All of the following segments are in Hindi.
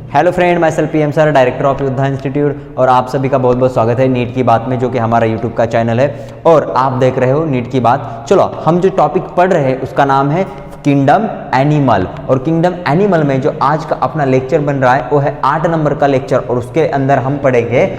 हेलो फ्रेंड, मैं self PM sir, director of योद्धा इंस्टीट्यूट, और आप सभी का बहुत बहुत स्वागत है नीट की बात में, जो कि हमारा यूट्यूब का चैनल है और आप देख रहे हो नीट की बात। चलो, हम जो टॉपिक पढ़ रहे हैं उसका नाम है किंगडम एनिमल, और किंगडम एनिमल में जो आज का अपना लेक्चर बन रहा है वो है 8 नंबर का लेक्चर, और उसके अंदर हम पढ़ेंगे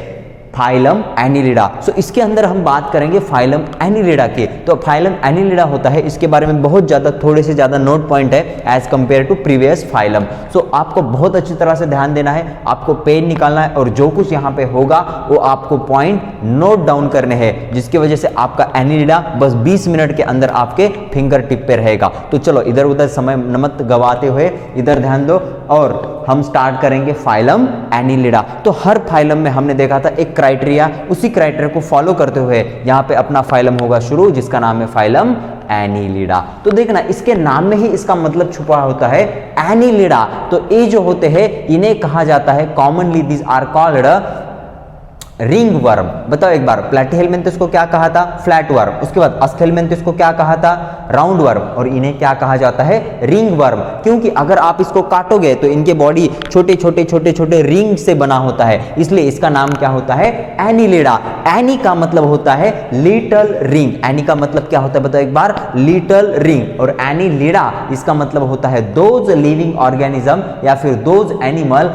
फाइलम एनिलिडा। सो इसके अंदर हम बात करेंगे फाइलम एनिलिडा की। तो फाइलम एनिलिडा होता है, इसके बारे में बहुत ज़्यादा थोड़े से ज़्यादा नोट पॉइंट है as compared to previous phylum. So आपको बहुत अच्छी तरह से ध्यान देना है, आपको पेन निकालना है और जो कुछ यहाँ पे होगा वो आपको पॉइंट नोट डाउन करने हैं, जिसकी वजह से आपका एनिलिडा बस 20 मिनट के अंदर आपके फिंगर टिप पे रहेगा। तो चलो, इधर उधर समय मत गवाते हुए इधर ध्यान दो और हम स्टार्ट करेंगे फाइलम एनिलिडा। तो हर फाइलम में हमने देखा था एक क्राइटेरिया, उसी क्राइटेरिया को फॉलो करते हुए यहाँ पे अपना फाइलम होगा शुरू, जिसका नाम है फाइलम एनिलिडा। तो देखना, इसके नाम में ही इसका मतलब छुपा होता है एनिलिडा। तो ये जो होते हैं इन्हें कहा जाता है commonly these are called ring worm. बताओ एक बार, प्लैटीहेलमिन्थस को क्या कहा था? Flat worm. उसके बाद एस्केलमिन्थस को क्या कहा था? Round worm. और इन्हें क्या कहा जाता है? Ring worm. क्योंकि अगर आप इसको काटोगे तो इनके बॉडी छोटे छोटे छोटे छोटे रिंग से बना होता है, इसलिए इसका नाम क्या होता है? एनिलिडा। एनी का मतलब होता है लिटल रिंग। एनी का मतलब क्या होता है? बताओ एक बार, लिटल रिंग। और एनिलिडा इसका मतलब होता है दोज लिविंग ऑर्गेनिज्म या फिर those animal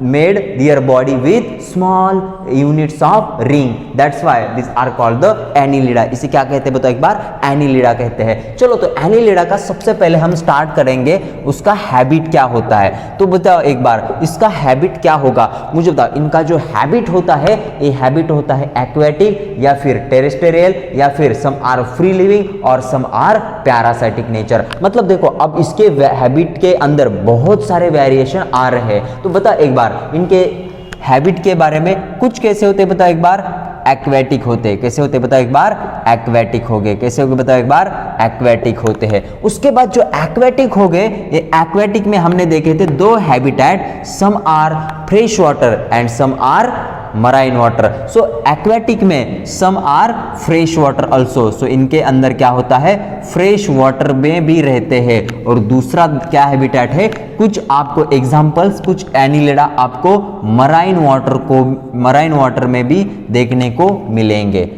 made their body with small units of ring, that's why this are called the annelida. इसे क्या कहते हैं? बताओ एक बार, एनिलिडा कहते हैं। चलो, तो एनिलिडा का सबसे पहले हम स्टार्ट करेंगे उसका हैबिट क्या होता है। तो बताओ एक बार, इसका हैबिट क्या होगा मुझे बताओ। इनका जो हैबिट होता है, ये हैबिट होता है एक्वेटिक या फिर टेरेस्टेरियल या फिर सम आर फ्री लिविंग और सम आर पैरासाइटिक नेचर। मतलब देखो, अब इसके हैबिट के अंदर बहुत सारे वेरिएशन आ रहे हैं। तो बता एक बार, इनके हैबिट के बारे में कुछ कैसे होते हैं? बताओ एक बार, एक्वेटिक होते हैं। कैसे होते हैं? बताओ एक बार, एक्वेटिक हो गए। कैसे हो गए? बताओ एक बार, एक्वेटिक होते हैं। उसके बाद जो एक्वेटिक हो गए, ये एक्वेटिक में हमने देखे थे दो habitats, some are fresh water and some are marine water. So aquatic में some are fresh water also. So इनके अंदर क्या होता है? फ्रेश वाटर में भी रहते हैं। और दूसरा क्या हैबिटेट है? कुछ आपको एग्जांपल्स, कुछ एनिलिडा आपको मराइन वाटर में भी देखने को मिलेंगे।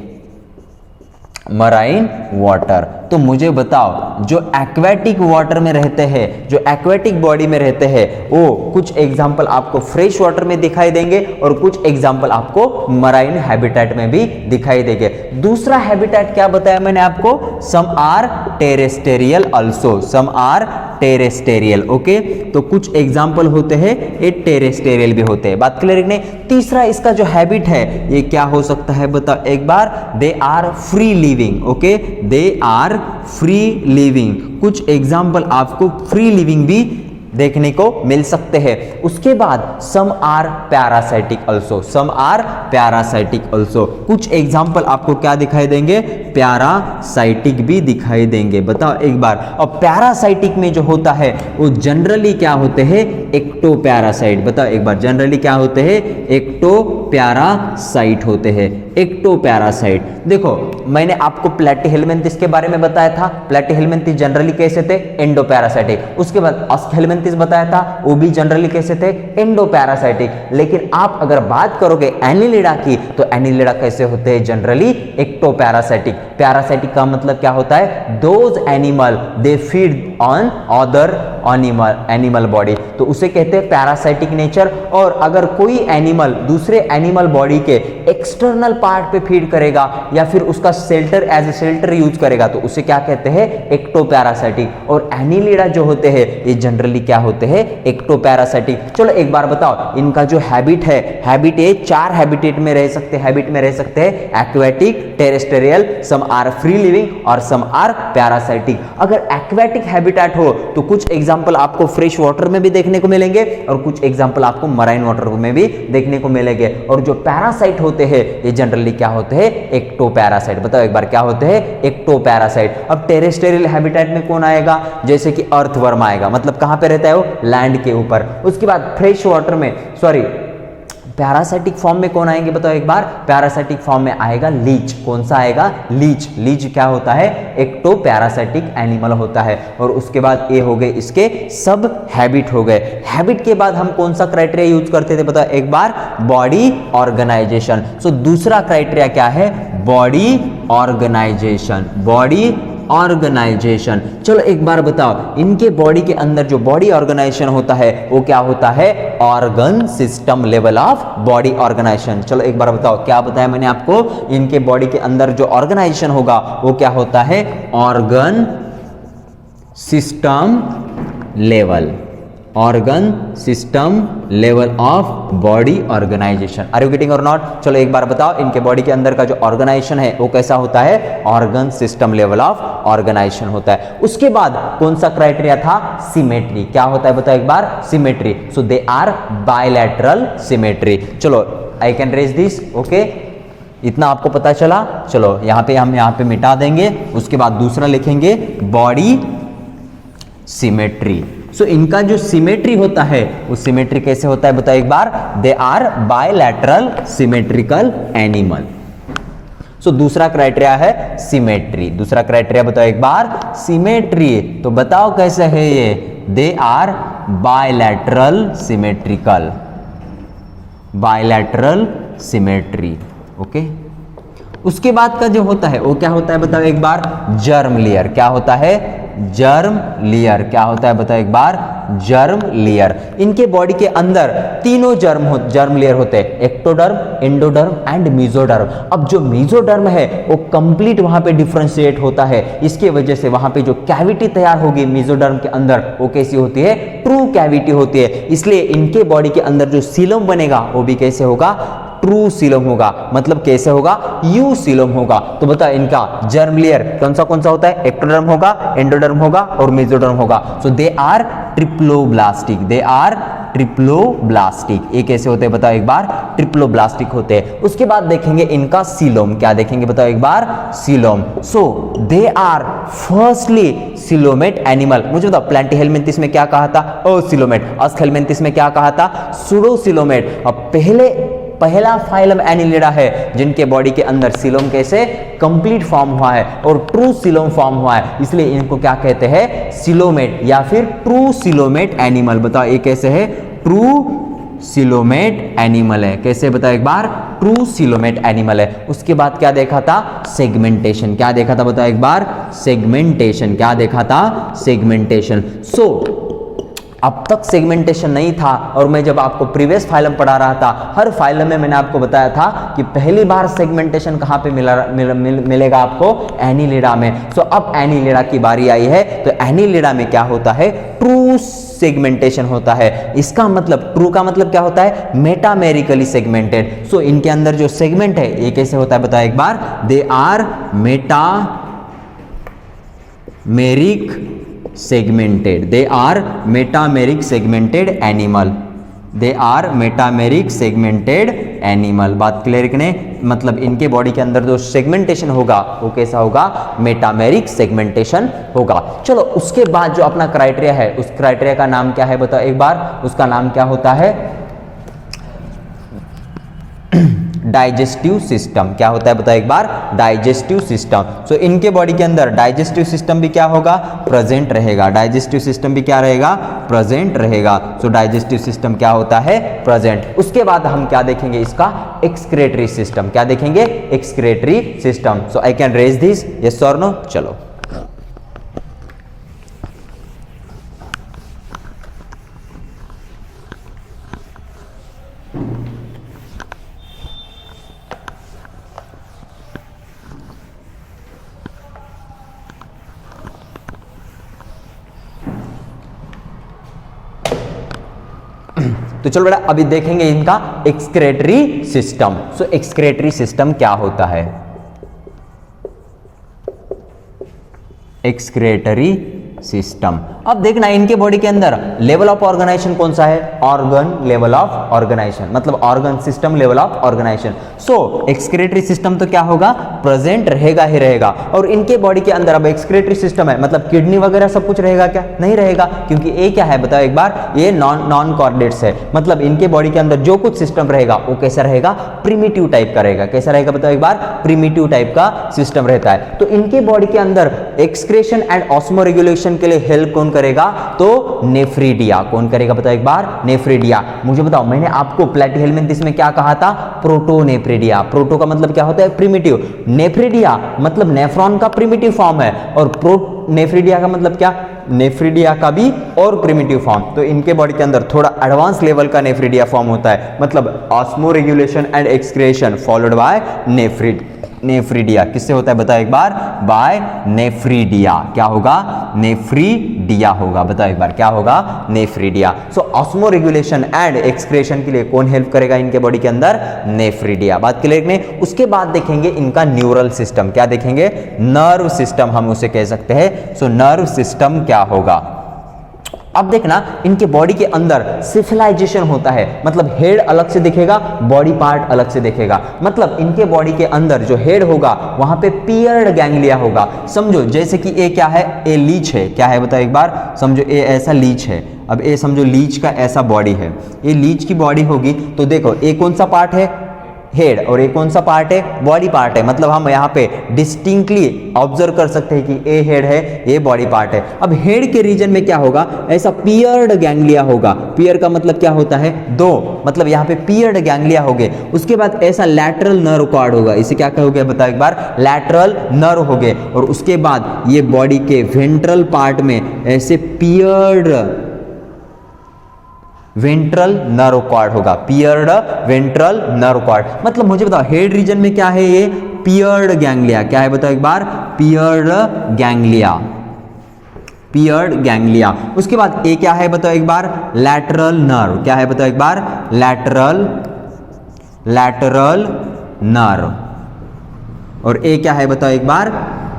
Marine water. तो मुझे बताओ, जो एक्वेटिक वाटर में रहते हैं, जो एक्वेटिक बॉडी में रहते हैं, वो कुछ एग्जांपल आपको फ्रेश वाटर में दिखाई देंगे और कुछ एग्जांपल आपको मराइन हैबिटेट में भी दिखाई देंगे। दूसरा हैबिटेट क्या बताया मैंने आपको? Some are terrestrial also. Some are terrestrial. Okay, तो कुछ एग्जांपल होते हैं ये टेरेस्टेरियल भी होते हैं। बात क्लियर है कि नहीं? तीसरा इसका जो हैबिट है ये क्या हो सकता है? बताओ एक बार, they are free living. Okay, they are free living. कुछ एग्जांपल आपको फ्री लिविंग भी देखने को मिल सकते हैं। उसके बाद some are parasitic also. Some are parasitic also. कुछ एग्जांपल आपको क्या दिखाई देंगे? पैरासाइटिक भी दिखाई देंगे। बताओ एक बार। और पैरासाइटिक में जो होता है वो जनरली क्या होते हैं? Ectoparasite. बताओ एक बार, जनरली क्या होते हैं? एक्टो पैरासाइट होते हैं। Ectoparasite. देखो, मैंने आपको प्लैटीहेलमिन्थस के बारे में बताया था। प्लैटीहेलमिन्थस जनरली कैसे थे? Endo parasitic. उसके बाद एस्केलमिन्थस बताया था, वो भी जनरली कैसे थे? Endo parasitic. लेकिन आप अगर बात करोगे एनिलिडा की, तो एनिलिडा कैसे होते हैं? Generally ecto parasitic. पैरासाइटिक का मतलब क्या होता है? Those animal they feed on other animal body, तो उसे कहते हैं पैरासाइटिक नेचर। और अगर कोई एनिमल दूसरे एनिमल बॉडी के एक्सटर्नल पार्ट पे फीड करेगा या फिर उसका shelter as a shelter use करेगा, तो उसे क्या कहते हैं? Ecto parasitic. और एनिलिडा जो होते हैं ये जनरली क्या होते हैं? Ectoparasitic. चलो एक बार बताओ, इनका जो हैबिट है, हैबिट ये 4 हैबिटेट में रह सकते हैं। हैबिट में रह सकते हैं aquatic, terrestrial, some are free living और सम आर पैरासाइटिक। अगर एक्वेटिक हैबिटेट हो तो कुछ एग्जांपल आपको फ्रेश वाटर में भी देखने को मिलेंगे और कुछ एग्जांपल आपको मराइन वाटर में भी देखने को मिलेंगे। और जो पैरासाइट होते हैं ये जनरली क्या होते हैं? Ectoparasite. बताओ एक बार, क्या होते हैं? Ectoparasite. अब टेरेस्टेरियल हैबिटेट में कौन आएगा? जैसे कि अर्थवर्म आएगा। मतलब कहां पे रहता है वो? लैंड के ऊपर। उसके बाद फ्रेश वाटर में, पैरासाइटिक फॉर्म में कौन आएंगे बताओ एक बार? पैरासाइटिक फॉर्म में आएगा लीच। कौन सा आएगा? लीच। लीच क्या होता है? एक्टो पैरासाइटिक एनिमल होता है। और उसके बाद ये हो गए इसके सब हैबिट हो गए। हैबिट के बाद हम कौन सा क्राइटेरिया यूज करते थे बताओ एक बार? Body organisation. सो दूसरा क्राइटेरिया क्या है? Body organisation. Body organisation. चलो एक बार बताओ, इनके बॉडी के अंदर जो बॉडी ऑर्गेनाइजेशन होता है वो क्या होता है? Organ system level of body organisation. चलो एक बार बताओ, क्या बताया मैंने आपको? इनके बॉडी के अंदर जो ऑर्गेनाइजेशन होगा वो क्या होता है? Organ system level. Organ system level of body organisation. Are you getting और नॉट? चलो एक बार बताओ, इनके बॉडी के अंदर का जो ऑर्गेनाइजेशन है वो कैसा होता है? Organ system level of organisation होता है। उसके बाद कौन सा क्राइटेरिया था? सिमेट्री। क्या होता है बताओ एक बार? Symmetry. So they are bilateral symmetry. चलो I can raise this. Okay, इतना आपको पता चला। चलो यहां पे हम यहां पे मिटा देंगे। उसके बाद दूसरा लिखेंगे बॉडी सिमेट्री। सो इनका जो सिमेट्री होता है वो सिमेट्री कैसे होता है बताओ एक बार? They are bilateral symmetrical animal. So दूसरा क्राइटेरिया है सिमेट्री। दूसरा क्राइटेरिया बताओ एक बार? सिमेट्री। तो बताओ कैसे है ये? They are bilateral symmetrical. Bilateral symmetry. Okay, उसके बाद का जो होता है वो क्या होता है बताओ एक बार? Germ layer. क्या होता है? Germ layer. क्या होता है बताओ एक बार? Germ layer. इनके बॉडी के अंदर तीनों जर्म लेयर होते हैं, एक्टोडर्म, एंडोडर्म एंड मेसोडर्म। अब जो मेसोडर्म है वो कंप्लीट वहां पे डिफरेंशिएट होता है। इसके वजह से वहां पे जो कैविटी तैयार होगी मेसोडर्म के अंदर वो कैसी होती है? ट्रू कैविटी होती है। इसलिए इनके बॉडी के अंदर जो सीलम बनेगा वो भी कैसे होगा? ट्रू सीलम होगा। मतलब कैसे होगा? यू सीलम होगा। तो बता इनका जर्म लेयर कौन सा होता है? एक्टोडर्म होगा, एंडोडर्म होगा और मेसोडर्म होगा। So they are triploblastic. They are triploblastic. ये कैसे होते हैं बताओ एक बार? ट्रिप्लोब्लास्टिक होते हैं। उसके बाद देखेंगे इनका सीलोम। क्या देखेंगे बताओ एक बार? Coelom. So they are firstly coelomate animal. मुझे बताओ प्लैंटीहेलमिन्थिस में क्या कहा था? ओसिलोमेट। अस्कहेलमिन्थिस में क्या कहा था? सूडोसिलोमेट। अब पहला फाइलम एनिलिडा है जिनके बॉडी के अंदर सीलोम कैसे कंप्लीट फॉर्म हुआ है और ट्रू सीलोम फॉर्म हुआ है। इसलिए इनको क्या कहते हैं? सीलोमेट या फिर ट्रू सीलोमेट एनिमल। बताओ ये कैसे है? ट्रू सीलोमेट एनिमल है। कैसे बताओ एक बार? ट्रू सीलोमेट एनिमल है। उसके बाद क्या देखा था? सेगमेंटेशन। क्या देखा था बताओ एक बार? सेगमेंटेशन। क्या देखा था? सेगमेंटेशन। सो अब तक सेगमेंटेशन नहीं था और मैं जब आपको प्रीवियस फाइलम पढ़ा रहा था, हर फाइलम में मैंने आपको बताया था कि पहली बार सेगमेंटेशन कहां पे मिलेगा आपको? एनिलिडा में। सो अब एनिलिडा की बारी आई है। तो एनिलिडा में क्या होता है? ट्रू सेगमेंटेशन होता है। इसका मतलब ट्रू का मतलब क्या होता है? Metamerically segmented. सो इनके अंदर जो सेगमेंट है ये कैसे होता है बताओ एक बार? They are metameric segmented. They are metameric segmented animal. They are metameric segmented animal. बात क्लियर कि नहीं? मतलब इनके बॉडी के अंदर जो सेगमेंटेशन होगा वो कैसा होगा? मेटामेरिक सेगमेंटेशन होगा। चलो उसके बाद जो अपना क्राइटेरिया है उस क्राइटेरिया का नाम क्या है बताओ एक बार? उसका नाम क्या होता है? Digestive system. क्या होता है बताओ एक बार? Digestive system. सो इनके बॉडी के अंदर डाइजेस्टिव सिस्टम भी क्या होगा? प्रेजेंट रहेगा। डाइजेस्टिव सिस्टम भी क्या रहेगा? प्रेजेंट रहेगा। सो डाइजेस्टिव सिस्टम क्या होता है? प्रेजेंट। उसके बाद हम क्या देखेंगे? इसका एक्सक्रेटरी सिस्टम। क्या देखेंगे? Excretory system. So I can raise this, yes or no? चलो तो चलो बेटा अभी देखेंगे इनका excretory system. So excretory system क्या होता है? एक्सक्रेटरी सिस्टम अब देखना इनके बॉडी के अंदर लेवल ऑफ ऑर्गेनाइजेशन कौन सा है, ऑर्गन लेवल ऑफ ऑर्गेनाइजेशन, मतलब organ system level of organisation. So excretory system तो क्या होगा, प्रेजेंट रहेगा ही रहेगा। और इनके बॉडी के अंदर अब एक्सक्रीटरी सिस्टम है, मतलब किडनी वगैरह सब कुछ रहेगा क्या, नहीं रहेगा, क्योंकि ये क्या है बताओ एक बार, ये नॉन कॉर्डेट्स है। मतलब इनके बॉडी के अंदर जो कुछ सिस्टम रहेगा वो कैसा रहेगा, प्रिमिटिव टाइप का रहेगा। कैसा रहेगा बताओ एक बार, प्रिमिटिव टाइप का सिस्टम रहता है। तो इनके बॉडी के अंदर एक्सक्रेशन एंड ऑस्मो रेगुलेशन के लिए हेल्प कौन करेगा, तो नेफ्रिडिया। कौन करेगा बताओ एक बार, नेफ्रिडिया। मुझे बताओ, मैंने आपको प्लैटीहेल्मिन्थस में क्या कहा था, प्रोटोनेफ्रिडिया। प्रोटो का मतलब क्या होता है, प्रिमिटिव। नेफ्रिडिया मतलब नेफ्रॉन का प्रिमिटिव फॉर्म है, और नेफ्रिडिया का मतलब क्या, नेफ्रिडिया का भी और प्रिमिटिव फॉर्म। तो इनके बॉडी के अंदर थोड़ा एडवांस लेवल का नेफ्रिडिया फॉर्म होता है, मतलब osmo regulation and excretion followed by nephridia. किससे होता है बताओ एक बार, बाय नेफ्रिडिया। क्या होगा, नेफ्रिडिया होगा। बताओ एक बार क्या होगा, nephridia. So osmo regulation and excretion के लिए कौन हेल्प करेगा इनके बॉडी के अंदर, नेफ्रिडिया। बात क्लियर नहीं। उसके बाद देखेंगे इनका न्यूरल सिस्टम। क्या देखेंगे, नर्व सिस्टम हम उसे कह सकते हैं। सो नर्व सिस्टम क्या होगा, अब देखना इनके बॉडी के अंदर सिफिलाइजेशन होता है, मतलब हेड अलग से दिखेगा, बॉडी पार्ट अलग से दिखेगा। मतलब इनके बॉडी के अंदर जो हेड होगा वहां पे पियर्ड गैंग्लिया होगा। समझो जैसे कि ए क्या है, ए लीच है। क्या है बताओ एक बार, समझो ए ऐसा लीच है। अब ए समझो लीच का ऐसा बॉडी है, ये लीच की बॉडी होगी। तो देखो ए कौन सा पार्ट है, हेड, और ये कौन सा पार्ट है, बॉडी पार्ट है। मतलब हम यहाँ पे डिस्टिंक्टली ऑब्जर्व कर सकते हैं कि ए हेड है, ये बॉडी पार्ट है। अब हेड के रीजन में क्या होगा, ऐसा पियर्ड गैंग्लिया होगा। पियर का मतलब क्या होता है, दो, मतलब यहाँ पे पियर्ड गैंग्लिया हो गए। उसके बाद ऐसा लैटरल नर्व कॉर्ड होगा, इसे क्या कहोगे बताओ एक बार, लैटरल नर्व हो गए। और उसके बाद ये बॉडी के वेंट्रल पार्ट में ऐसे पियर्ड वेंट्रल नर्व कॉर्ड होगा, पियर्ड वेंट्रल नर्व कॉर्ड। मतलब मुझे बताओ हेड रीजन में क्या है, ये पियर्ड गैंग्लिया। क्या है बताओ एक बार, पियर्ड गैंग्लिया, पियर्ड गैंग्लिया। उसके बाद ए क्या है बताओ एक बार, लैटरल नर्व। क्या है बताओ एक बार, लैटरल नर्व। और ए क्या है बताओ एक बार,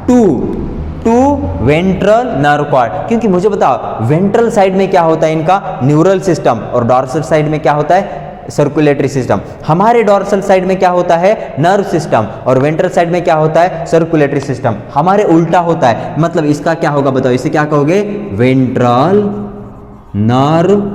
टू वेंट्रल नर्व कॉर्ड। क्योंकि मुझे बताओ वेंट्रल साइड में क्या होता है इनका, न्यूरल सिस्टम, और डॉर्सल साइड में क्या होता है, सर्कुलेटरी सिस्टम। हमारे डॉर्सल साइड में क्या होता है, नर्व सिस्टम, और वेंट्रल साइड में क्या होता है, सर्कुलेटरी सिस्टम। हमारे उल्टा होता है। मतलब इसका क्या होगा बताओ, इसे क्या कहोगे, वेंट्रल नर्व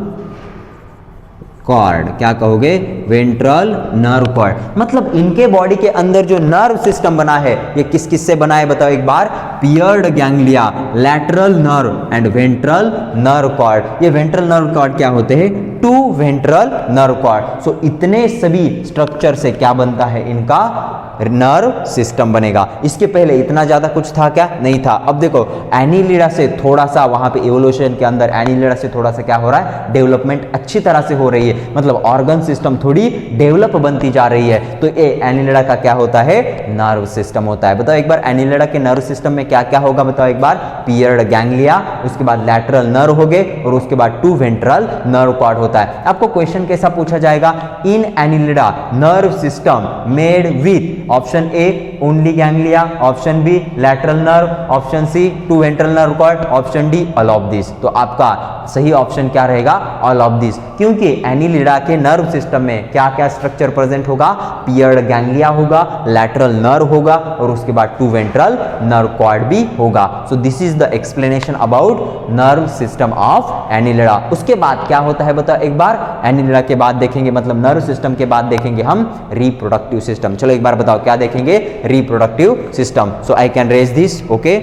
कॉर्ड। क्या कहोगे, वेंट्रल नर्व कॉर्ड। मतलब इनके बॉडी के अंदर जो नर्व सिस्टम बना है ये किस किस से बना है बताओ एक बार, paired ganglia, lateral nerve and ventral nerve cord. ये वेंट्रल नर्व कॉर्ड क्या होते हैं, two ventral nerve cord. So इतने सभी स्ट्रक्चर से क्या बनता है, इनका नर्व सिस्टम बनेगा। इसके पहले इतना ज्यादा कुछ था क्या, नहीं था। अब देखो एनीलिडा से थोड़ा सा वहां पे इवोल्यूशन के अंदर एनीलिडा से थोड़ा सा क्या हो रहा है, डेवलपमेंट अच्छी तरह से हो रही है। मतलब ऑर्गन सिस्टम थोड़ी डेवलप बनती जा रही है। तो ये एनीलिडा का क्या होता है, नर्व सिस्टम होता है। बताओ एक बार एनीलिडा के नर्व सिस्टम में क्या क्या होगा बताओ एक बार, पियर्ड गैंग्लिया, उसके बाद लैटरल नर्व हो गए, और उसके बाद टू वेंट्रल नर्व कॉर्ड होता है। आपको क्वेश्चन कैसा पूछा जाएगा, in Annelida nerve system made with, option A only ganglia, option B lateral nerve, option C two ventral nerve cord, option D all of this. तो आपका सही ऑप्शन क्या रहेगा, ऑल ऑफ दिस। क्योंकि एनीलिडा के नर्व सिस्टम में क्या क्या स्ट्रक्चर प्रेजेंट होगा, पियर्ड गैंग्लिया होगा, लैटरल नर्व होगा, और उसके बाद टू वेंट्रल नर्व कॉर्ड भी होगा। सो this is the explanation about nerve system of Annelida. उसके बाद क्या होता है बताओ एक बार, एनीलिडा के बाद देखेंगे, मतलब नर्व सिस्टम के बाद देखेंगे हम रिप्रोडक्टिव सिस्टम। चलो एक बार बताओ क्या देखेंगे, reproductive system. So I can raise this, okay.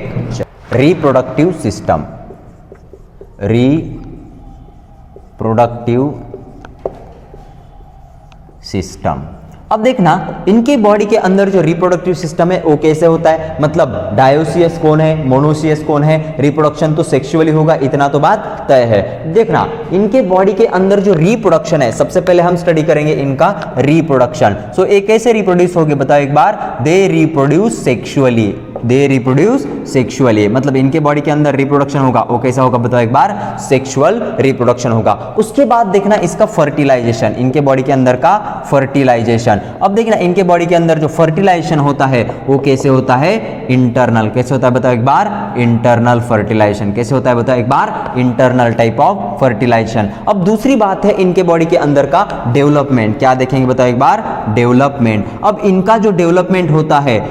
Reproductive system, reproductive system. अब देखना इनके बॉडी के अंदर जो रिप्रोडक्टिव सिस्टम है वो कैसे होता है, मतलब डायोसियस कौन है, मोनोसियस कौन है, रिप्रोडक्शन तो सेक्सुअली होगा, इतना तो बात तय है। देखना इनके बॉडी के अंदर जो रिप्रोडक्शन है, सबसे पहले हम स्टडी करेंगे इनका रिप्रोडक्शन। सो एक कैसे रिप्रोड्यूस होगी बताओ एक बार, they reproduce sexually. They reproduce sexually, मतलब इनके बॉडी के अंदर रिप्रोडक्शन होगा, वो कैसा होगा बताओ एक बार, सेक्सुअल रिप्रोडक्शन होगा। उसके बाद देखना इसका फर्टिलाइजेशन, इनके बॉडी के अंदर का फर्टिलाइजेशन। अब देखना इनके बॉडी के अंदर जो फर्टिलाइजेशन होता है वो कैसे होता है, इंटरनल। कैसे होता है बताओ एक बार, इंटरनल फर्टिलाइजेशन। कैसे होता है बताओ एक बार, इंटरनल टाइप ऑफ फर्टिलाइजेशन। अब दूसरी बात है इनके बॉडी के अंदर का डेवलपमेंट, क्या देखेंगे बताओ एक बार, डेवलपमेंट। अब इनका जो डेवलपमेंट होता है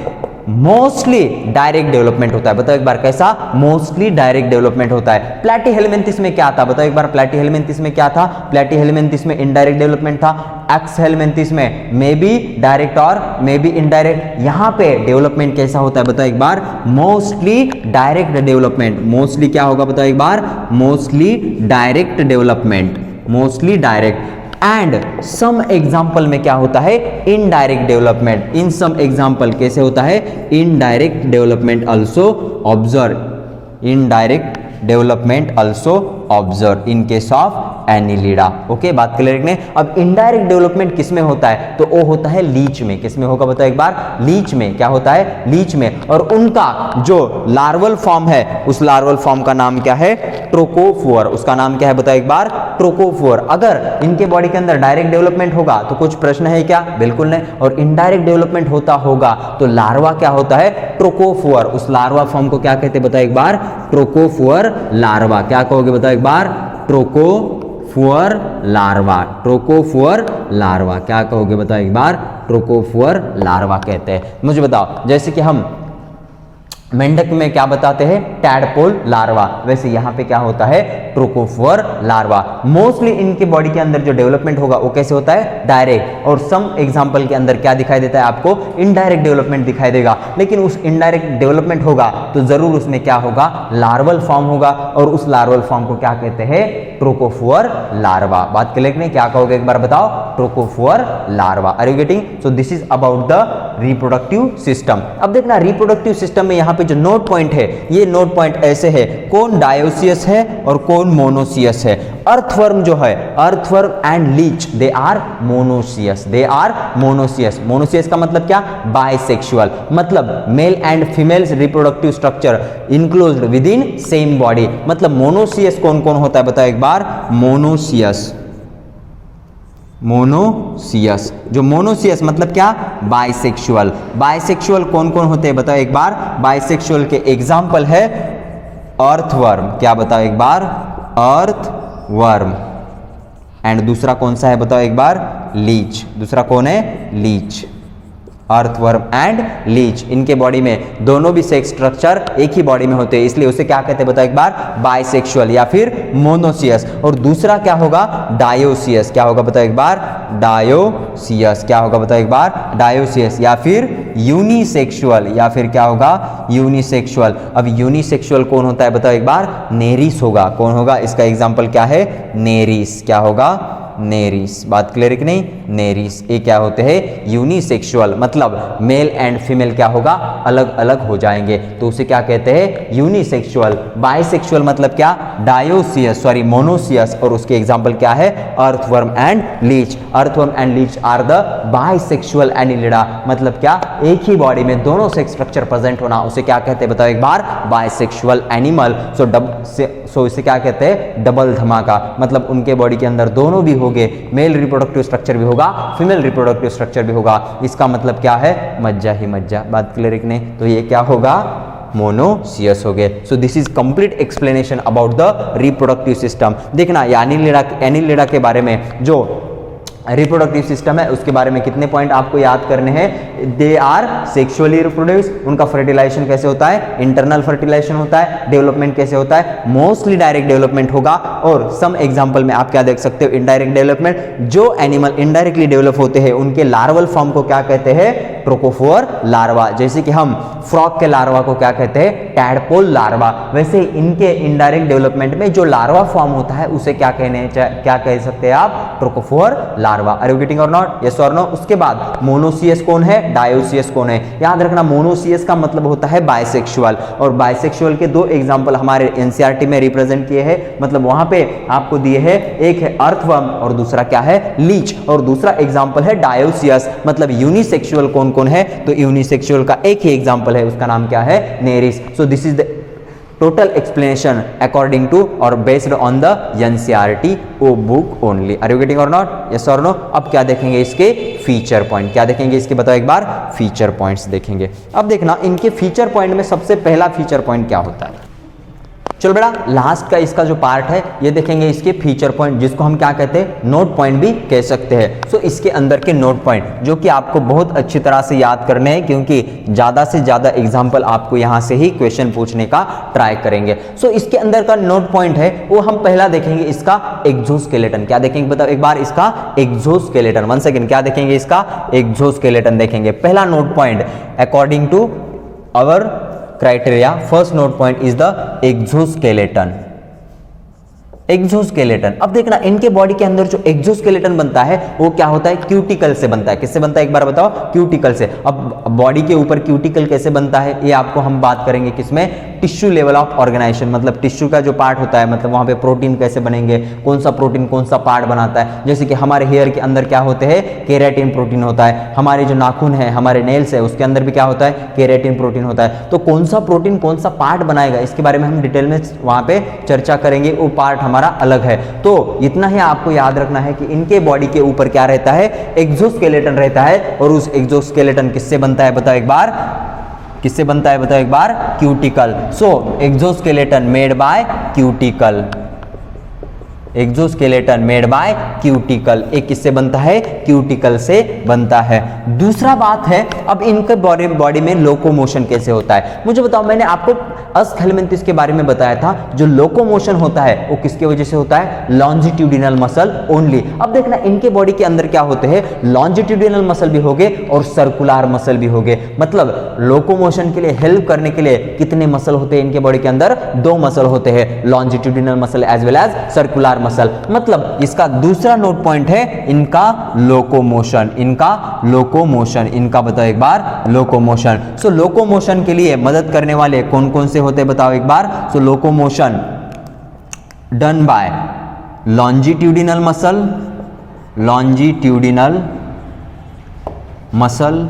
मोस्टली डायरेक्ट डेवलपमेंट होता है, बताओ एक बार कैसा, मोस्टली डायरेक्ट डेवलपमेंट होता है। प्लैटीहेलमिन्थिस में क्या था बताओ एक बार, प्लैटीहेलमिन्थिस में क्या था, प्लैटीहेलमिन्थिस में इनडायरेक्ट डेवलपमेंट था। एक्सहेलमिन्थिस में मे बी डायरेक्ट और मे बी इनडायरेक्ट। यहां पे डेवलपमेंट कैसा होता है बताओ एक बार, मोस्टली डायरेक्ट डेवलपमेंट। मोस्टली क्या होगा बताओ एक बार, mostly direct development, mostly direct. And some example में क्या होता है, indirect development. In some example कैसे होता है, indirect development also observe, indirect development also observe in case of Annelida. Okay, बात क्लियर है। अब इनडायरेक्ट डेवलपमेंट किस में होता है, तो वो होता है लीच में। किस में होगा बताओ एक बार, लीच में। क्या होता है, लीच में। और उनका जो लार्वल फॉर्म है उस लार्वल फॉर्म का नाम क्या है, ट्रोकोफोर। उसका नाम क्या है बताओ एक बार, ट्रोकोफोर। अगर इनके बॉडी के अंदर डायरेक्ट डेवलपमेंट होगा तो कुछ प्रश्न है क्या, बिल्कुल नहीं। और इनडायरेक्ट डेवलपमेंट होता होगा तो लार्वा क्या होता है, ट्रोकोफोर। उस लार्वा फॉर्म को क्या कहते हैं बताओ एक बार, ट्रोकोफोर लार्वा। क्या कहोगे बताओ एक बार, ट्रोकोफोर लार्वा, ट्रोकोफोर लार्वा। क्या कहोगे बताओ एक बार, ट्रोकोफोर लार्वा कहते हैं। मुझे बताओ, जैसे कि हम मेंढक में क्या बताते हैं, टैडपोल लार्वा, वैसे यहां पे क्या होता है, ट्रोकोफोर लार्वा। मोस्टली इनके बॉडी के अंदर जो डेवलपमेंट होगा वो कैसे होता है, डायरेक्ट। और सम एग्जांपल के अंदर क्या दिखाई देता है आपको, इनडायरेक्ट डेवलपमेंट दिखाई देगा। लेकिन उस इनडायरेक्ट डेवलपमेंट होगा तो जरूर उसमें क्या होगा, लार्वल फॉर्म होगा। और उस लार्वल फॉर्म को क्या कहते हैं, ट्रोकोफोर लार्वा। बात क्लियर नहीं, क्या कहोगे एक बार बताओ, trochophore larva. Are you getting? So this is about the reproductive system. अब देखना रिप्रोडक्टिव सिस्टम में यहां पे जो नोट पॉइंट है, ये नोट पॉइंट ऐसे है, कौन डायोसियस है और कौन मोनोसियस है। अर्थवर्म जो है, earthworm and leech, they are monoecious, they are monoecious. Monoecious का मतलब क्या, बाइसेक्सुअल, मतलब male and females reproductive structure enclosed within same body. मतलब मोनोसियस कौन कौन होता है बताओ एक बार, मोनोसियस, मोनोसियस। जो मोनोसियस मतलब क्या, बाइसेक्सुअल। बाइसेक्सुअल कौन कौन होते हैं बताओ एक बार, बाइसेक्सुअल के एग्जाम्पल है अर्थवर्म। क्या बताओ एक बार, अर्थवर्म। एंड दूसरा कौन सा है बताओ एक बार, लीच। दूसरा कौन है, लीच। अर्थवर्म एंड लीच, इनके बॉडी में दोनों भी सेक्स स्ट्रक्चर एक ही बॉडी में होते हैं, इसलिए उसे क्या कहते हैं बताओ एक बार, बाइसेक्सुअल या फिर मोनोसियस। और दूसरा क्या होगा, डायोसियस। क्या होगा बताओ एक बार, डायोसियस। क्या होगा बताओ एक बार, डायोसियस। या फिर यूनिसेक्सुअल, या फिर क्या होगा, यूनिसेक्सुअल। अब यूनिसेक्सुअल कौन होता है बताओ एक बार, नेरिस होगा। कौन होगा, इसका एग्जाम्पल क्या है, नेरिस। क्या होगा, नेरिस। बात क्लियर है कि नहीं, नेरिस। ये क्या होते हैं, यूनिसेक्सुअल, मतलब मेल एंड फीमेल क्या होगा, अलग अलग हो जाएंगे, तो उसे क्या कहते हैं, यूनिसेक्सुअल। बाइसेक्सुअल मतलब क्या, डायोसियस, सॉरी मोनोसियस। और उसके एग्जांपल क्या है, earthworm and leech. Earthworm and leech are the bisexual annelida, मतलब क्या, एक ही बॉडी में दोनों सेक्स स्ट्रक्चर प्रेजेंट होना, उसे क्या कहते हैं बताओ एक बार, बाइसेक्सुअल एनिमल। सो इसे क्या कहते हैं, डबल धमाका, मतलब उनके बॉडी के अंदर दोनों भी होंगे, मेल रिप्रोडक्टिव स्ट्रक्चर भी होगा, फीमेल रिप्रोडक्टिव स्ट्रक्चर भी होगा। इसका मतलब क्या है, मज्जा ही मज्जा। बात क्लियर है कि नहीं, तो ये क्या होगा, मोनोसियस हो गए। सो this is complete explanation about the reproductive system. देखना एनिलिडा के बारे में जो रिप्रोडक्टिव सिस्टम है उसके बारे में कितने पॉइंट आपको याद करने हैं, दे आर सेक्सुअली रिप्रोड्यूस, उनका फर्टिलाइजेशन कैसे होता है, इंटरनल फर्टिलाइजेशन होता है, डेवलपमेंट कैसे होता है, मोस्टली डायरेक्ट डेवलपमेंट होगा। और सम एग्जांपल में आप क्या देख सकते हो, इनडायरेक्ट डेवलपमेंट। जो एनिमल इनडायरेक्टली डेवलप होते हैं उनके लार्वल फॉर्म को क्या कहते हैं, ट्रोकोफोर लार्वा। जैसे कि हम फ्रॉग के लार्वा को क्या कहते हैं, टैडपोल लार्वा, वैसे इनके इनडायरेक्ट डेवलपमेंट में जो लार्वा फॉर्म होता है उसे क्या कह सकते हैं आप, trochophore larva larva. Are you getting और नॉट? Yes or no? उसके बाद मोनोसियस कौन है, डायोसियस कौन है? याद रखना मोनोसियस का मतलब होता है बाइसेक्सुअल, और बाइसेक्सुअल के दो एग्जांपल हमारे एनसीईआरटी में रिप्रेजेंट किए हैं, मतलब वहां पे आपको दिए हैं, एक है अर्थवर्म और दूसरा क्या है, लीच, और दूसरा एग्जांपल है डायोसियस, मतलब यूनिसेक्सुअल कौन कौन है, तो यूनिसेक्सुअल का एक ही एग्जांपल है, उसका नाम क्या है, Nereis. So this is the total explanation according to or based on the NCERT book only. Are you getting or not? Yes or no? अब क्या देखेंगे इसके फीचर पॉइंट, क्या देखेंगे इसके, बताओ एक बार, फीचर पॉइंट्स देखेंगे। अब देखना इनके फीचर पॉइंट में सबसे पहला फीचर पॉइंट क्या होता है। चलो बेटा, लास्ट का इसका जो पार्ट है ये देखेंगे इसके फीचर पॉइंट, जिसको हम क्या कहते हैं, नोट पॉइंट भी कह सकते हैं। सो इसके अंदर के नोट पॉइंट जो कि आपको बहुत अच्छी तरह से याद करने हैं, क्योंकि ज्यादा से ज्यादा एग्जांपल आपको यहां से ही क्वेश्चन पूछने का ट्राई करेंगे। सो इसके अंदर का नोट पॉइंट है वो हम पहला देखेंगे इसका एक्सोस्केलेटन। क्या देखेंगे बताओ एक बार, इसका एक्सोस्केलेटन। वन सेकेंड, क्या देखेंगे, इसका एक्सोस्केलेटन देखेंगे। पहला note point according to our criteria, first note point is the exoskeleton. Exoskeleton. अब देखना इनके बॉडी के अंदर जो एक्सोस्केलेटन बनता है वो क्या होता है, क्यूटिकल से बनता है। किससे बनता है एक बार बताओ, क्यूटिकल से। अब बॉडी के ऊपर क्यूटिकल कैसे बनता है ये आपको हम बात करेंगे किसमें, टिश्यू लेवल ऑफ ऑर्गेनाइजेशन, मतलब टिश्यू का जो पार्ट होता है, मतलब वहां पे प्रोटीन कैसे बनेंगे, कौन सा प्रोटीन कौन सा पार्ट बनाता है। जैसे कि हमारे हेयर के अंदर क्या होते हैं, केराटिन प्रोटीन होता है। हमारे जो नाखून है, हमारे नेल्स है, उसके अंदर भी क्या होता है, केराटिन प्रोटीन होता है। तो कौन सा प्रोटीन कौन सा पार्ट बनाएगा इसके बारे में हम डिटेल में वहां पे चर्चा करेंगे, वो पार्ट हमारा अलग है। तो इतना ही आपको याद रखना है कि इनके बॉडी के ऊपर क्या रहता है, एक्सोस्केलेटन रहता है, और उस एक्सोस्केलेटन किससे बनता है बताओ एक बार, किससे बनता है बताओ एक बार, cuticle. So exoskeleton made by cuticle, exoskeleton made by cuticle, एक किससे बनता है, क्यूटिकल से बनता है। दूसरा बात है, अब इनके बॉडी में लोकोमोशन कैसे होता है, मुझे बताओ। मैंने आपको अस हेलमिंथिस के बारे में बताया था, जो लोकोमोशन होता है वो किसके वजह से होता है, लॉन्जिट्यूडिनल मसल ओनली। अब देखना इनके बॉडी के अंदर क्या होते हैं, लॉन्जिट्यूडिनल मसल भी होंगे और सर्कुलर मसल भी होंगे। मतलब लोकोमोशन के लिए हेल्प करने के लिए कितने मसल होते हैं इनके बॉडी के अंदर, दो मसल होते हैं, longitudinal muscle as well as circular muscle. मतलब इसका दूसरा नोट पॉइंट है इनका लोकोमोशन, इनका लोकोमोशन, इनका बताओ एक बार, लोकोमोशन। सो लोकोमोशन के लिए मदद करने वाले कौन कौन से होते हैं बताओ एक बार। So locomotion done by longitudinal muscle, longitudinal muscle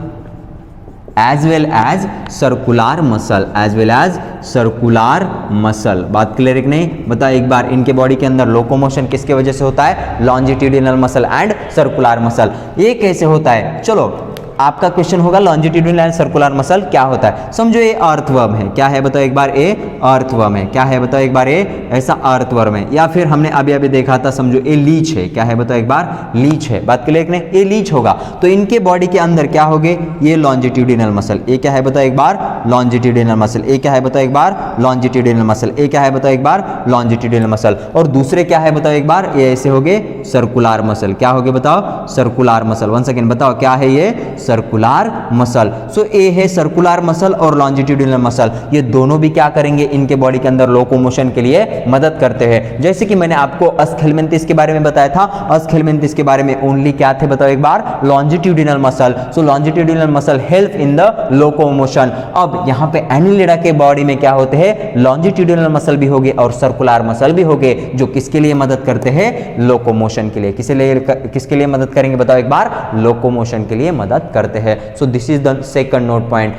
as well as circular muscle, as well as circular muscle. बात क्लियर है कि नहीं, बताओ एक बार। इनके बॉडी के अंदर लोकोमोशन किसके वजह से होता है, longitudinal muscle and circular muscle. ये कैसे होता है, चलो आपका क्वेश्चन होगा लॉन्जिट्यूडिनल एंड सर्कुलर मसल क्या होता है। समझो ये अर्थवर्म है, क्या है बताओ एक बार, ए अर्थवर्म है, क्या है बताओ एक बार, ए ऐसा अर्थवर्म है। या फिर हमने अभी अभी देखा था, समझो ये लीच है, क्या है बताओ एक बार, लीच है। बात क्लियर नहीं, ये लीच होगा तो इनके बॉडी के अंदर क्या होगे, ये लॉन्जिट्यूडिनल मसल, ये क्या है बताओ एक बार, लॉन्जिट्यूडिनल मसल, ये क्या है बताओ एक बार, लॉन्जिट्यूडिनल मसल, ये क्या है बताओ एक बार, लॉन्जिट्यूडिनल मसल। और दूसरे क्या है बताओ एक बार, ये ऐसे होगे सर्कुलर मसल, क्या होगे बताओ, सर्कुलर मसल। वन सेकेंड बताओ क्या है ये, सर्कुलर मसल। सो ए है सर्कुलर मसल और लॉन्जिट्यूडिनल मसल, ये दोनों भी क्या करेंगे, इनके बॉडी के अंदर लोकोमोशन के लिए मदद करते हैं। जैसे कि मैंने आपको अस्खेलमेंथिस के बारे में बताया था, अस्खेलमेंथिस के बारे में ओनली क्या थे बताओ एक बार, longitudinal muscle. So longitudinal muscle help in the locomotion. अब यहाँ पे एनिलिडा के बॉडी में क्या होते हैं, लॉन्जिट्यूडिनल मसल भी होंगे और सर्कुलर मसल भी होंगे, जो किसके लिए मदद करते हैं, लोकोमोशन के लिए। किसके लिए मदद करेंगे बताओ एक बार, लोकोमोशन के लिए मदद करते हैं। So this is the second note point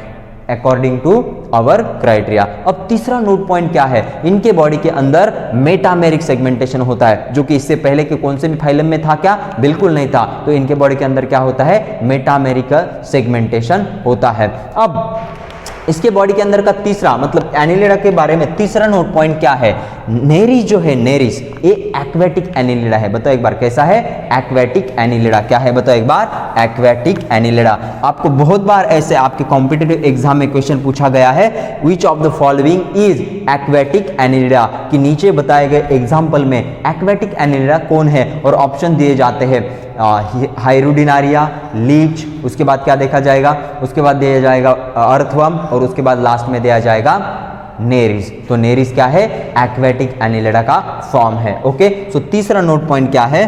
according to our criteria. अब तीसरा नोट पॉइंट क्या है, इनके बॉडी के अंदर मेटामेरिक सेगमेंटेशन होता है, जो कि इससे पहले के कौन से भी फाइलम में था क्या, बिल्कुल नहीं था। तो इनके बॉडी के अंदर क्या होता है, मेटामेरिक सेगमेंटेशन होता है। अब इसके बॉडी के अंदर का तीसरा, मतलब एनिलिडा के बारे में तीसरा नोट पॉइंट क्या है, नेरिस जो है, नेरिस ये एक्वेटिक एनिलिडा है। बताओ एक बार कैसा है, एक्वेटिक एनिलिडा। क्या है बताओ एक बार, एक्वेटिक एनिलिडा। आपको बहुत बार ऐसे आपके कॉम्पिटिटिव एग्जाम में क्वेश्चन पूछा गया है, which of the following is aquatic Annelida, कि नीचे बताए गए एग्जाम्पल में एक्वेटिक एनिलिडा कौन है, और ऑप्शन दिए जाते हैं हाइरुडिनारिया, लीच, उसके बाद क्या देखा जाएगा, उसके बाद दिया जाएगा अर्थवर्म, और उसके बाद लास्ट में दिया जाएगा नेरिस। तो नेरिस क्या है, एक्वेटिक एनिलिडा का फॉर्म है। ओके, सो तीसरा नोट पॉइंट क्या है,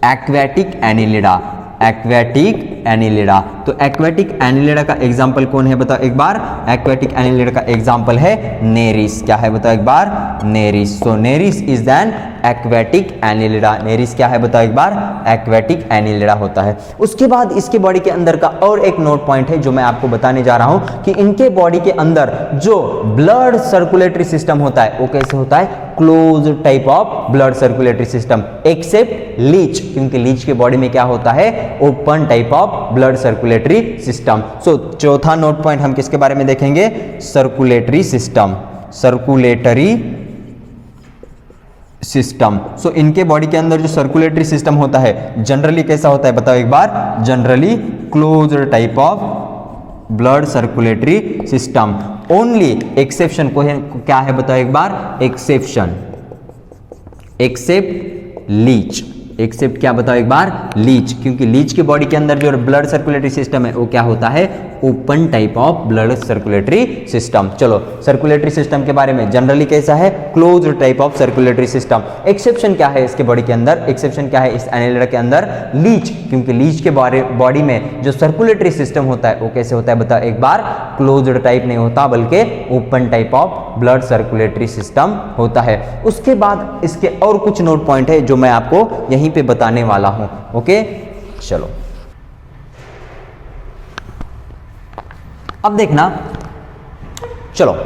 एक्वेटिक एनिलिडा, एक्वेटिक एनिलिडा। तो एक्वेटिक एनिलिडा का एग्जाम्पल कौन है बताओ एक बार। एक्वेटिक एनिलिडा का एग्जाम्पल है नेरिस। क्या है बताओ एक बार, Nereis. So Nereis is an aquatic Annelida. Nereis क्या है बताओ एक बार, एक्वेटिक एनिलिडा होता है। उसके बाद इसके बॉडी के अंदर का और एक नोट पॉइंट है जो मैं आपको बताने जा रहा हूं कि इनके बॉडी के अंदर जो ब्लड सर्कुलेटरी सिस्टम होता है वो कैसे होता है, close type of blood circulatory system, except leech, क्योंकि लीच के बॉडी में क्या होता है, open type of blood circulatory system. So चौथा नोट पॉइंट हम किसके बारे में देखेंगे, circulatory system, circulatory system. So इनके बॉडी के अंदर जो सर्कुलेटरी सिस्टम होता है जनरली कैसा होता है बताओ एक बार, generally close type of blood circulatory system. Only exception को क्या है बताओ एक बार, एक्सेप्शन, एक्सेप्ट लीच, एक्सेप्ट क्या बताओ एक बार, लीच, क्योंकि लीच के बॉडी के अंदर जो ब्लड सर्कुलेटरी सिस्टम है वो क्या होता है, open type of blood circulatory system. चलो सर्कुलेटरी सिस्टम के बारे में जनरली कैसा है, close type of circulatory system. Exception क्या है इसके बॉडी के अंदर, एक्सेप्शन क्या है इस एनिलिडा के अंदर, लीच, क्योंकि लीच के बॉडी में जो सर्कुलेटरी सिस्टम होता है वो कैसे होता है बताओ एक बार, क्लोज टाइप नहीं होता बल्कि open type of blood circulatory system होता है। उसके बाद इसके और कुछ नोट पॉइंट है जो मैं आपको यहीं पे बताने वाला हूं। ओके चलो अब देखना, चलो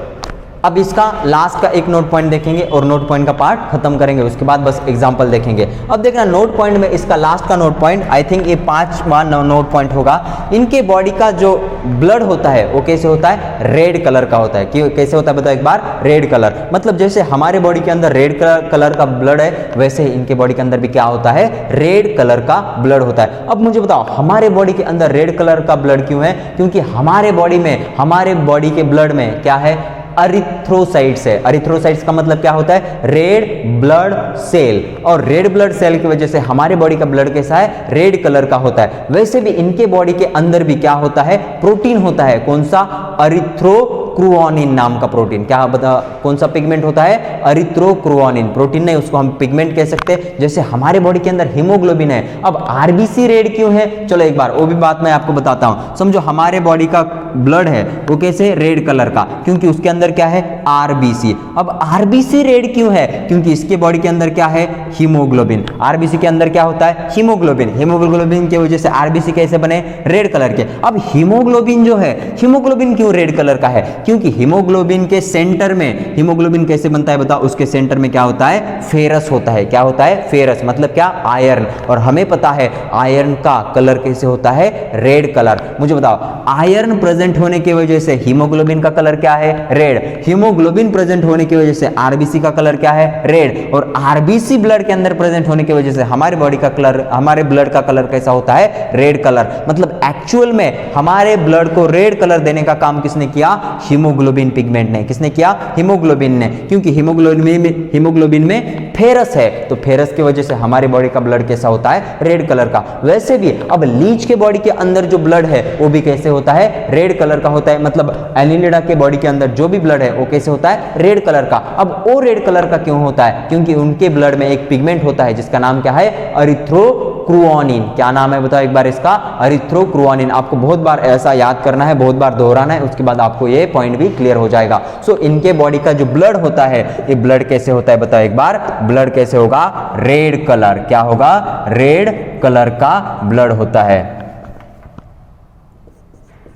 अब इसका लास्ट का एक नोट पॉइंट देखेंगे और नोट पॉइंट का पार्ट खत्म करेंगे, उसके बाद बस एग्जांपल देखेंगे। अब देखना नोट पॉइंट में इसका लास्ट का नोट पॉइंट, आई थिंक ये 5वां नोट पॉइंट होगा। इनके बॉडी का जो ब्लड होता है वो कैसे होता है, रेड कलर का होता है। क्यों कैसे होता है बताओ एक बार, रेड कलर, मतलब जैसे हमारे बॉडी के अंदर रेड कलर का ब्लड है वैसे ही इनके बॉडी के अंदर भी क्या होता है, रेड कलर का ब्लड होता है। अब मुझे बताओ हमारे बॉडी के अंदर रेड कलर का ब्लड क्यों है, क्योंकि हमारे बॉडी में, हमारे बॉडी के ब्लड में क्या है, अरिथ्रोसाइट्स है। अरिथ्रोसाइट्स का मतलब क्या होता है, रेड ब्लड सेल, और रेड ब्लड सेल की वजह से हमारे बॉडी का ब्लड कैसा है, रेड कलर का होता है। वैसे भी इनके बॉडी के अंदर भी क्या होता है, प्रोटीन होता है। कौन सा, अरिथ्रोक्रुओनिन नाम का प्रोटीन। क्या बता, कौन सा पिगमेंट होता है, अरिथ्रोक्रुओनिन। प्रोटीन नहीं, उसको हम पिगमेंट कह सकते हैं। जैसे हमारे बॉडी के अंदर हीमोग्लोबिन है। अब आरबीसी रेड क्यों है, चलो एक बार वो भी बात मैं आपको बताता हूं। समझो हमारे बॉडी का ब्लड है वो कैसे, रेड कलर का, क्योंकि उसके अंदर क्या है, आरबीसी। अब आरबीसी रेड क्यों है, क्योंकि इसके बॉडी के अंदर क्या है, हीमोग्लोबिन। आरबीसी के अंदर क्या होता है, हीमोग्लोबिन। हीमोग्लोबिन की वजह से आरबीसी कैसे बने, रेड कलर के। अब हीमोग्लोबिन जो है, हीमोग्लोबिन क्यों रेड कलर का है, क्योंकि हीमोग्लोबिन के सेंटर में, हीमोग्लोबिन कैसे बनता है बताओ, उसके सेंटर में क्या होता है, फेरस होता है। क्या होता है, फेरस, मतलब क्या, आयरन। और हमें पता है आयरन का कलर कैसे होता है, रेड कलर। मुझे बताओ आयरन प्रेजेंट होने की वजह से हीमोग्लोबिन का कलर क्या है, रेड। हीमोग्लोबिन प्रेजेंट होने की वजह से आरबीसी का कलर क्या है, रेड। और आरबीसी ब्लड के अंदर प्रेजेंट होने की वजह से हमारे बॉडी का कलर, हमारे ब्लड का कलर कैसा होता है, रेड कलर। मतलब एक्चुअल में हमारे ब्लड को रेड कलर देने का काम किसने किया, हीमोग्लोबिन पिगमेंट ने। किसने किया, हीमोग्लोबिन ने, क्योंकि हीमोग्लोबिन में फेरस है, तो फेरस की वजह से हमारे बॉडी का ब्लड कैसा होता है, रेड कलर का। वैसे भी अब लीच के बॉडी के अंदर जो ब्लड है वो भी कैसे होता है, रेड कलर का होता है। मतलब एनिलिडा के बॉडी के अंदर जो भी ब्लड है वो कैसे होता है, रेड कलर का। अब वो रेड कलर का क्यों होता है, क्योंकि उनके ब्लड में एक पिगमेंट होता है जिसका नाम क्या है, अरिथ्रोक्रुओनिन। क्या नाम है बताओ एक बार इसका, अरिथ्रोक्रुओनिन। आपको बहुत बार ऐसा याद करना है, बहुत बार दोहराना है, उसके बाद आपको ये पॉइंट भी क्लियर हो जाएगा। सो इनके बॉडी का जो ब्लड होता है, ये ब्लड कैसे होता है बताओ एक बार, ब्लड कैसे होगा, रेड कलर। क्या होगा, रेड कलर का ब्लड होता है,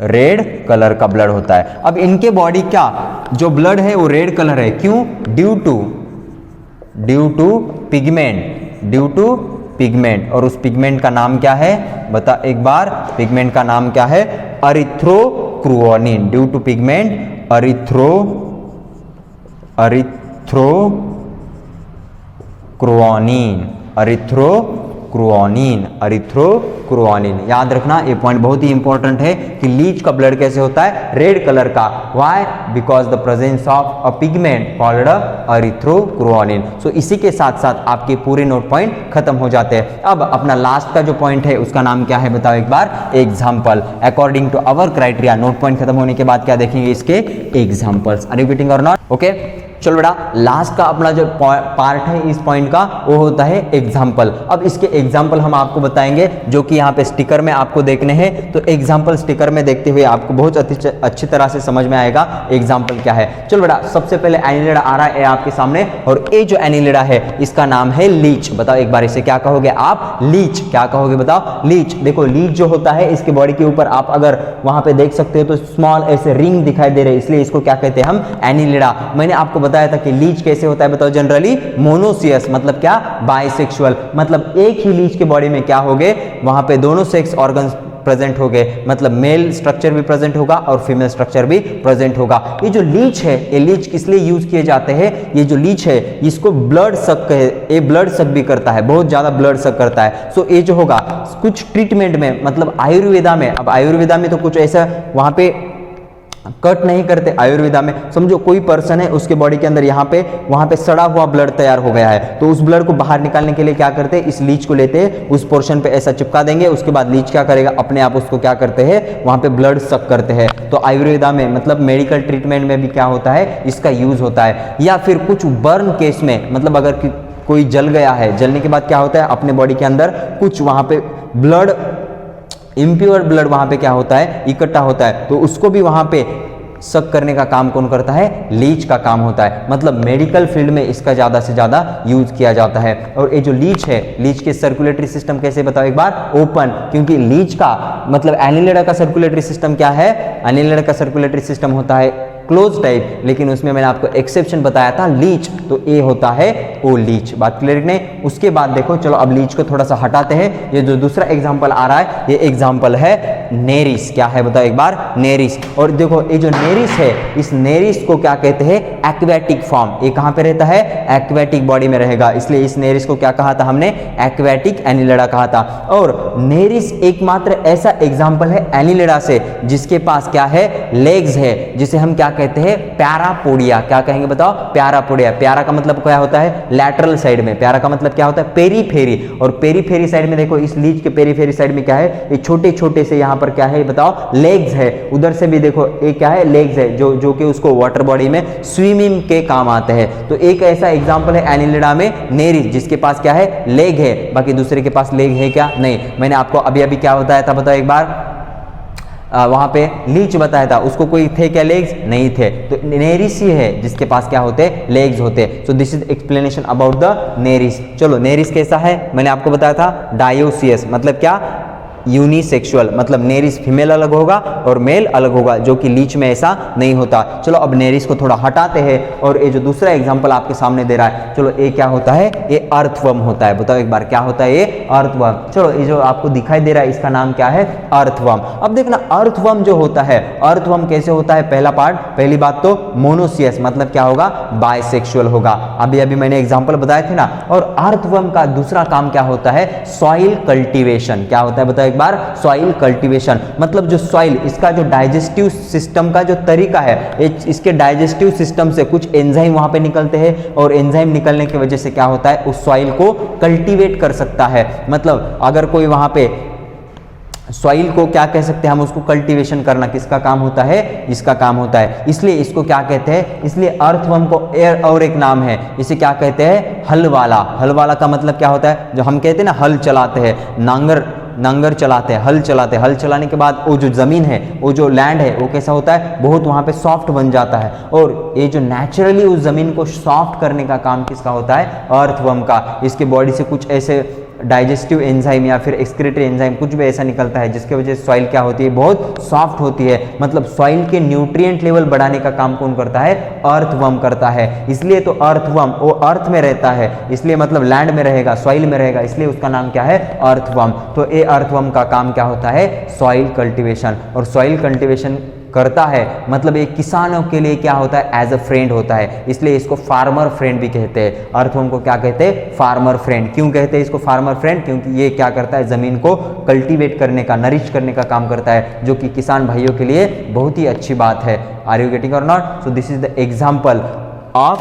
रेड कलर का ब्लड होता है। अब इनके बॉडी का जो ब्लड है वो रेड कलर है, क्यों, due to pigment, due to pigment. और उस पिगमेंट का नाम क्या है बता एक बार, पिगमेंट का नाम क्या है, erythrocruorin. Due to pigment erythrocruorin. याद रखना ये पॉइंट बहुत ही इंपॉर्टेंट है कि लीच का ब्लड कैसे होता है, रेड कलर का। Why, because the presence of a pigment called erythrocruorin. So इसी के साथ साथ आपके पूरे नोट पॉइंट खत्म हो जाते हैं। अब अपना लास्ट का जो पॉइंट है उसका नाम क्या है बताओ एक बार, example. According to our criteria, note point खत्म होने के बाद क्या देखेंगे, इसके एग्जाम्पल्स। आर यू गेटिंग और नॉट, ओके। चलो बेटा, लास्ट का अपना जो पार्ट है इस पॉइंट का वो होता है एग्जाम्पल। अब इसके एग्जाम्पल हम आपको बताएंगे जो कि यहाँ पे स्टिकर में आपको देखने हैं। तो एग्जाम्पल स्टिकर में देखते हुए आपको बहुत अच्छी तरह से समझ में आएगा एग्जाम्पल क्या है। चलो बेटा, सबसे पहले एनिलिडा आ रहा है आपके सामने, और ये जो एनिलिडा है इसका नाम है लीच। बताओ एक बार इसे क्या कहोगे आप? लीच। क्या कहोगे बताओ? लीच। देखो लीच जो होता है इसके बॉडी के ऊपर आप अगर वहां पे देख सकते हो तो स्मॉल ऐसे रिंग दिखाई दे रहे, इसलिए इसको क्या कहते हैं हम? एनिलिडा। मैंने आपको बताया था कि लीच कैसे होता है, बताओ? जनरली मोनोसियस, मतलब क्या? बाइसेक्सुअल, मतलब एक ही लीच के बॉडी में क्या होगे, वहां पे दोनों सेक्स ऑर्गन्स प्रेजेंट हो गए, मतलब मेल स्ट्रक्चर भी प्रेजेंट होगा और फीमेल स्ट्रक्चर भी प्रेजेंट होगा। ये जो लीच है, ये लीच किस लिए यूज किए जाते हैं? ये जो लीच है इसको ब्लड सक कहे, ये ब्लड सक भी करता है, बहुत ज्यादा ब्लड सक करता है। सो ये जो होगा कुछ ट्रीटमेंट में, मतलब आयुर्वेदा में, अब आयुर्वेदा में तो कुछ ऐसा वहां पे कट नहीं करते। आयुर्वेदा में समझो कोई पर्सन है, उसके बॉडी के अंदर यहाँ पे वहां पे सड़ा हुआ ब्लड तैयार हो गया है, तो उस ब्लड को बाहर निकालने के लिए क्या करते हैं? इस लीच को लेते हैं, उस पोर्शन पे ऐसा चिपका देंगे, उसके बाद लीच क्या करेगा? अपने आप उसको क्या करते हैं? वहां पे ब्लड सक करते हैं। तो आयुर्वेदा में, मतलब मेडिकल ट्रीटमेंट में भी क्या होता है? इसका यूज होता है। या फिर कुछ बर्न केस में, मतलब अगर कोई जल गया है, जलने के बाद क्या होता है? अपने बॉडी के अंदर कुछ वहां पे ब्लड, इम्प्योर ब्लड वहां पे क्या होता है? इकट्ठा होता है, तो उसको भी वहां पे सक करने का काम कौन करता है? लीच का काम होता है। मतलब मेडिकल फील्ड में इसका ज्यादा से ज्यादा यूज किया जाता है। और ये जो लीच है, लीच के सर्कुलेटरी सिस्टम कैसे, बताओ एक बार? ओपन, क्योंकि लीच का मतलब एनिलिडा का सर्कुलेटरी सिस्टम क्या है? एनिलिडा का सर्कुलेटरी सिस्टम होता है क्लोज टाइप, लेकिन उसमें मैंने आपको एक्सेप्शन बताया था लीच, तो ये होता है ओ लीच। बात क्लियर नहीं? उसके बाद देखो, चलो अब लीच को थोड़ा सा हटाते हैं। ये जो दूसरा एग्जांपल आ रहा है, ये एग्जांपल है नेरिस। क्या है बताओ एक बार? नेरिस। और देखो ये जो नेरिस है, इस नेरिस को क्या कहते हैं? Aquatic form. ये कहां पे रहता है? एक्वेटिक बॉडी में रहेगा, इसलिए इस नेरिस को क्या कहा था हमने? एक्वेटिक एनिलिडा कहा था। और नेरिस एकमात्र ऐसा एग्जाम्पल है एनिलिडा से जिसके पास क्या है? लेग्स है, जिसे हम क्या कहते हैं? पैरापोडिया। क्या कहेंगे बताओ? पैरापोडिया। प्यारा का मतलब क्या होता है? लैटरल साइड में। प्यारा का मतलब क्या होता है? पेरीफेरी। और पेरीफेरी साइड में देखो, इस लीच के पेरीफेरी साइड में क्या है? ये छोटे छोटे से यहाँ पर क्या है बताओ? लेग्स है। उधर से भी देखो ये क्या है? लेग्स है, जो कि उसको वाटर बॉडी में स्विमिंग के काम आते हैं। तो एक ऐसा एग्जाम्पल है एनिलिडा में नेरिस, जिसके पास क्या है? लेग है। बाकी दूसरे के पास लेग है क्या? नहीं। मैंने आपको अभी अभी क्या बताया था बताओ एक बार? वहां पे लीच बताया था, उसको कोई थे क्या? लेग्स नहीं थे। तो नेरिस ही है जिसके पास क्या होते? लेग्स होते। So this is explanation about the Nereis. चलो नेरिस कैसा है? मैंने आपको बताया था डायोसियस, मतलब क्या? यूनिसेक्सुअल, मतलब नेरिस फीमेल अलग होगा और मेल अलग होगा, जो कि लीच में ऐसा नहीं होता। चलो अब नेरिस को थोड़ा हटाते हैं, और ये जो दूसरा एग्जांपल आपके सामने दे रहा है, चलो ये क्या होता है? ये अर्थवर्म होता है। बताओ एक बार क्या होता है? ये अर्थवर्म। चलो ये जो आपको दिखाई दे रहा है इसका नाम क्या है? अर्थवर्म। अब देखना अर्थवर्म जो होता है, अर्थवर्म कैसे होता है? पहला पार्ट, पहली बात तो मोनोसियस, मतलब क्या होगा? बाइसेक्सुअल होगा। अभी अभी मैंने एग्जाम्पल बताए थे ना। और अर्थवर्म का दूसरा काम क्या होता है? Soil cultivation. क्या होता है बताओ बार? Soil cultivation. मतलब जो सॉइल, इसका जो डाइजेस्टिव सिस्टम का जो तरीका है, इसके डाइजेस्टिव सिस्टम से कुछ एंजाइम वहां पे निकलते हैं, और एंजाइम निकलने की वजह से क्या होता है? उस सॉइल को कल्टीवेट कर सकता है। मतलब अगर कोई वहां पे सॉइल को क्या कह सकते हैं हम? उसको कल्टीवेशन करना किसका काम होता है? इसका काम होता है। इसलिए इसको क्या कहते हैं? इसलिए अर्थवर्म को एयर और एक नाम है, इसे क्या कहते हैं? हल वाला। हल वाला का मतलब क्या होता है? जो हम कहते हैं ना हल चलाते हैं, नांगर चलाते हैं, हल चलाते हैं। हल चलाने के बाद वो जो जमीन है, वो जो लैंड है, वो कैसा होता है? बहुत वहां पे सॉफ्ट बन जाता है। और ये जो नेचुरली उस जमीन को सॉफ्ट करने का काम किसका होता है? अर्थवर्म का। इसके बॉडी से कुछ ऐसे डाइजेस्टिव एंजाइम या फिर एक्सक्रीटरी एंजाइम कुछ भी ऐसा निकलता है जिसकी वजह से सॉइल क्या होती है? बहुत सॉफ्ट होती है। मतलब सॉइल के न्यूट्रिएंट लेवल बढ़ाने का काम कौन करता है? अर्थवर्म करता है। इसलिए तो अर्थवर्म वो अर्थ में रहता है, इसलिए मतलब लैंड में रहेगा, सॉइल में रहेगा, इसलिए उसका नाम क्या है? अर्थवर्म। तो ये अर्थवर्म का काम क्या होता है? Soil cultivation. और सॉइल कल्टीवेशन करता है, मतलब एक किसानों के लिए क्या होता है? एज अ फ्रेंड होता है, इसलिए इसको फार्मर फ्रेंड भी कहते हैं। अर्थवर्म को क्या कहते हैं? Farmer friend. क्यों कहते हैं इसको फार्मर फ्रेंड? क्योंकि ये क्या करता है? जमीन को कल्टीवेट करने का, नरिश करने का काम करता है, जो कि किसान भाइयों के लिए बहुत ही अच्छी बात है। आर यू गेटिंग और not? So this is the example of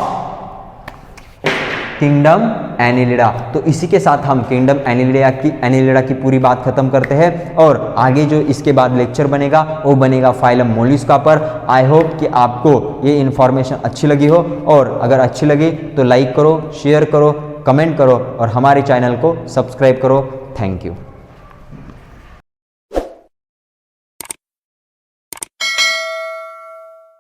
kingdom Annelida. तो इसी के साथ हम किंगडम एनिलिडा की पूरी बात खत्म करते हैं और आगे जो इसके बाद लेक्चर बनेगा वो बनेगा फाइलम मोलस्का पर। आई होप कि आपको ये इन्फॉर्मेशन अच्छी लगी हो, और अगर अच्छी लगी तो लाइक करो, शेयर करो, कमेंट करो और हमारे चैनल को सब्सक्राइब करो। Thank you.